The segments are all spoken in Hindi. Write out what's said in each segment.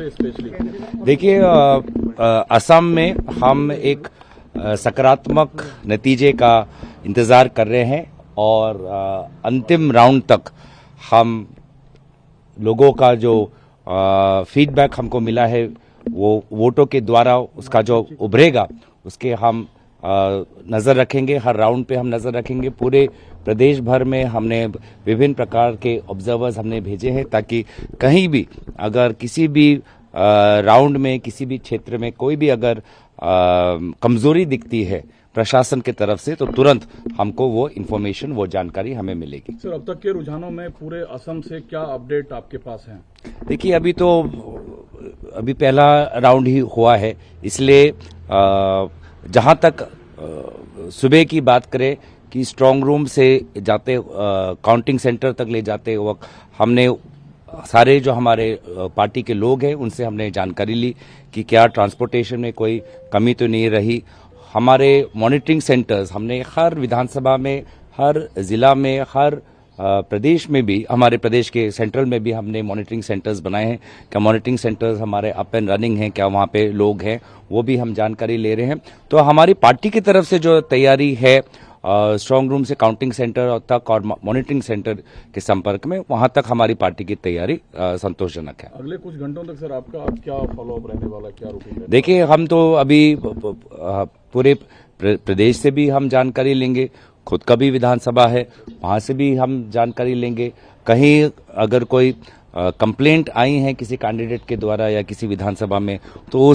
से स्पेशली? देखिए, असम में हम एक सकारात्मक नतीजे का इंतजार कर रहे हैं और अंतिम राउंड तक हम लोगों का जो फीडबैक हमको मिला है वो वोटों के द्वारा उसका जो उभरेगा उसके हम नजर रखेंगे। हर राउंड पे हम नजर रखेंगे। पूरे प्रदेश भर में हमने विभिन्न प्रकार के ऑब्जर्वर्स हमने भेजे हैं ताकि कहीं भी अगर किसी भी राउंड में किसी भी क्षेत्र में कोई भी अगर कमजोरी दिखती है प्रशासन की तरफ से तो तुरंत हमको वो इन्फॉर्मेशन वो जानकारी हमें मिलेगी। सर, अब तक के रुझानों में पूरे असम से क्या अपडेट आपके पास है? देखिए, अभी पहला राउंड ही हुआ है, इसलिए जहां तक सुबह की बात करें कि स्ट्रांग रूम से जाते काउंटिंग सेंटर तक ले जाते वक्त हमने सारे जो हमारे पार्टी के लोग हैं उनसे हमने जानकारी ली कि क्या ट्रांसपोर्टेशन में कोई कमी तो नहीं रही। हमारे मॉनिटरिंग सेंटर्स हमने हर विधानसभा में, हर जिला में, हर प्रदेश में भी, हमारे प्रदेश के सेंट्रल में भी हमने मॉनिटरिंग सेंटर्स बनाए हैं। क्या मॉनिटरिंग सेंटर्स हमारे अप एंड रनिंग हैं, क्या वहां पे लोग हैं, वो भी हम जानकारी ले रहे हैं। तो हमारी पार्टी की तरफ से जो तैयारी है स्ट्रांग रूम से काउंटिंग सेंटर तक और मॉनिटरिंग सेंटर के संपर्क में, वहां तक हमारी पार्टी की तैयारी संतोषजनक है। अगले कुछ घंटों तक सर आपका क्या फॉलोअप रहने वाला, क्या रूटीन है? देखिए, हम तो अभी पूरे प्रदेश से भी हम जानकारी लेंगे, खुद का भी विधानसभा है वहां से भी हम जानकारी लेंगे। कहीं अगर कोई कंप्लेंट आई है किसी कैंडिडेट के द्वारा या किसी विधानसभा में तो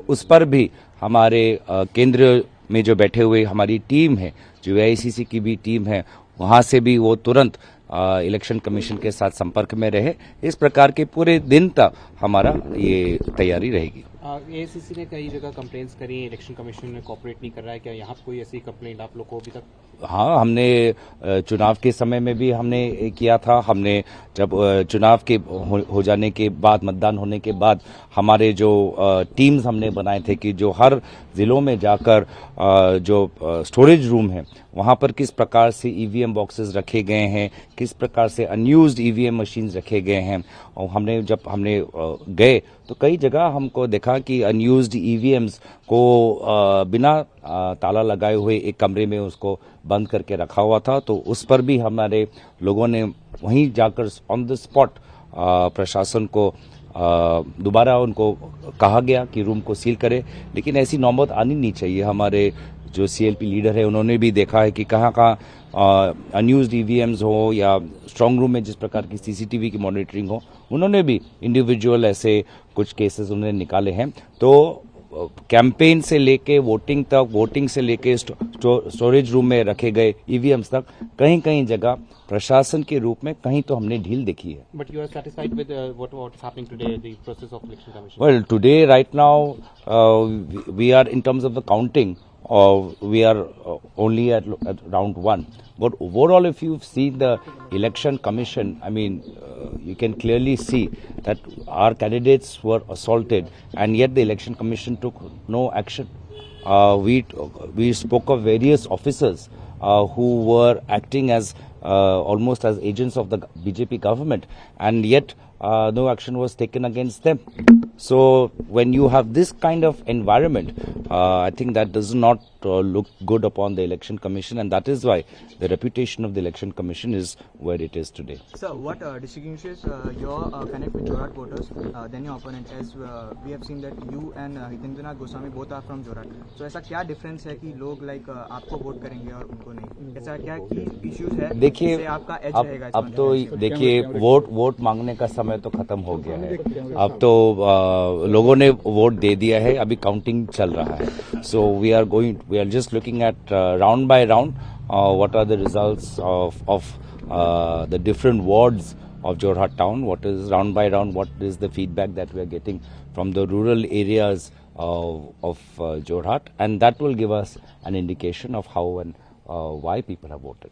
उस पर भी हमारे केंद्र में जो बैठे हुए हमारी टीम है, जो एआईसीसी की भी टीम है, वहां से भी वो तुरंत इलेक्शन कमीशन के साथ संपर्क में रहे। इस प्रकार के पूरे दिन तक हमारा ये तैयारी रहेगी। एआईसीसी ने कई जगह कंप्लेंट्स करी, इलेक्शन कमीशन में कोऑपरेट नहीं कर रहा है, क्या यहाँ कोई ऐसी कंप्लेंट आप लोग को अभी तक? हाँ, हमने चुनाव के समय में भी हमने किया था। हमने जब चुनाव के हो जाने के बाद, मतदान होने के बाद हमारे जो टीम्स हमने बनाए थे कि जो हर जिलों में जाकर जो स्टोरेज रूम है वहां पर किस प्रकार से ईवीएम बॉक्सेस रखे गए हैं, किस प्रकार से अनयूज्ड ईवीएम मशीन्स रखे गए हैं। और जब हमने गए तो कई जगह हमको देखा कि अनयूज्ड ईवीएम्स को बिना ताला लगाए हुए एक कमरे में उसको बंद करके रखा हुआ था। तो उस पर भी हमारे लोगों ने वहीं जाकर ऑन द स्पॉट प्रशासन को दोबारा उनको कहा गया कि रूम को सील करे, लेकिन ऐसी नौबत आनी नहीं चाहिए। हमारे जो सीएलपी लीडर है उन्होंने भी देखा है कि कहाँ अनयूज्ड ईवीएम्स हो या स्ट्रांग रूम में जिस प्रकार की सीसीटीवी की मॉनिटरिंग हो, उन्होंने भी इंडिविजुअल ऐसे कुछ केसेस उन्होंने निकाले हैं। तो कैंपेन से लेके वोटिंग तक, वोटिंग से लेके स्टोरेज रूम में रखे गए ईवीएम्स तक कहीं कहीं जगह प्रशासन के रूप में कहीं तो हमने ढील देखी है। But you are satisfied with what is happening today, the process of election commission? Well, today right now we are in terms of the counting we are only at round 1, but overall if you've seen the election commission, I mean you can clearly see that our candidates were assaulted and yet the election commission took no action. We spoke of various officers who were acting as almost as agents of the BJP government, and yet no action was taken against them. So when you have this kind of environment, I think that does not look good upon the election commission, and that is why the reputation of the election commission is where it is today. Sir, what distinguishes your connect with Jorhat voters than your opponent? As we have seen that you and Hitendranath Goswami both are from Jorhat. So ऐसा क्या डिफरेंस है कि लोग आपको वोट करेंगे और उनको नहीं? ऐसा क्या इश्यूज है? देखिए, आपका एज रहेगा? अब तो देखिए, वोट मांगने का समय तो खत्म हो गया है। अब तो लोगों ने वोट दे दिया है, अभी काउंटिंग चल रहा है। So we are just looking at round by round what are the results of the different wards of Jorhat town, what is round by round, what is the feedback that we are getting from the rural areas of Jorhat, and that will give us an indication of how and why people have voted.